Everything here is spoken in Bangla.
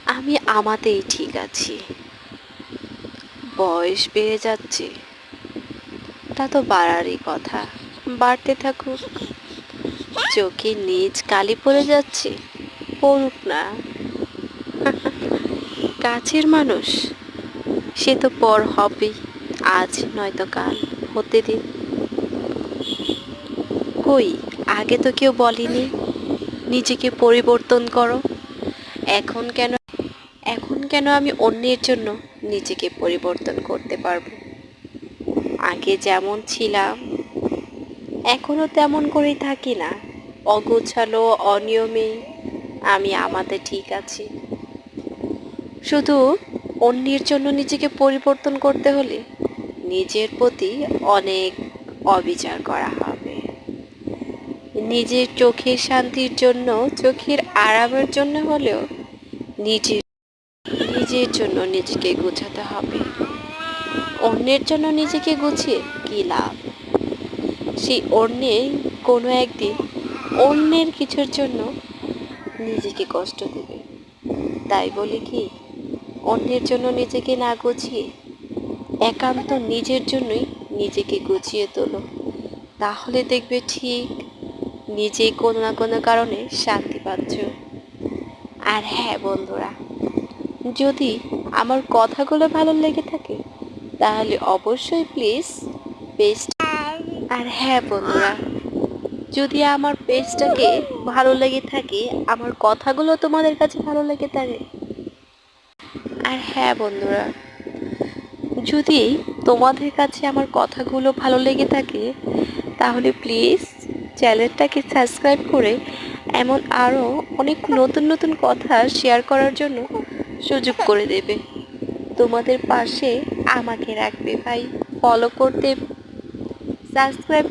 আমি আমাতেই ঠিক আছি। বয়স বেড়ে যাচ্ছে, তা তো বাড়ারই কথা, বাড়তে থাকুক। চোখে নিজ কালি পড়ে যাচ্ছে, পড়ুক না। কাছের মানুষ সে তো পর হবেই, আজ নয়তো কাল, হতে দিন। কই, আগে তো কেউ বলেনি নিজেকে পরিবর্তন করো। এখন কেন এখন কেন আমি অন্যের জন্য নিজেকে পরিবর্তন করতে পারবো? আগে যেমন ছিলাম এখনো তেমন করেই থাকি না, অগোছালো, অনিয়মে। আমি আমাতে ঠিক আছি। শুধু অন্যের জন্য নিজেকে পরিবর্তন করতে হলে নিজের প্রতি অনেক অবিচার করা হবে। নিজের চোখের শান্তির জন্য, চোখের আরামের জন্য হলেও নিজের নিজের জন্য নিজেকে গোছাতে হবে। অন্যের জন্য নিজেকে গুছিয়ে কি লাভ? সেই অন্যে কোনো একদিন অন্যের কিছুর জন্য নিজেকে কষ্ট দেবে। তাই বলি কি, অন্যের জন্য নিজেকে না গুছিয়ে একান্ত নিজের জন্যই নিজেকে গুছিয়ে তোলো। তাহলে দেখবে ঠিক নিজেই কোনো না কোনো কারণে শান্তি পাচ্ছ। আর হ্যাঁ বন্ধুরা, যদি আমার কথাগুলো ভালো লেগে থাকে তাহলে অবশ্যই প্লিজ পেজটা, আর হ্যাঁ বন্ধুরা, যদি আমার পেজটাকে ভালো লেগে থাকে, আমার কথাগুলো তোমাদের কাছে ভালো লেগে থাকে, আর হ্যাঁ বন্ধুরা, যদি তোমাদের কাছে আমার কথাগুলো ভালো লেগে থাকে তাহলে প্লিজ চ্যানেলটাকে সাবস্ক্রাইব করে এমন আরও অনেক নতুন নতুন কথা শেয়ার করার জন্য সুযোগ করে দেবে। তোমাদের পাশে আমাকে রাখবে ভাই, ফলো করতে, সাবস্ক্রাইব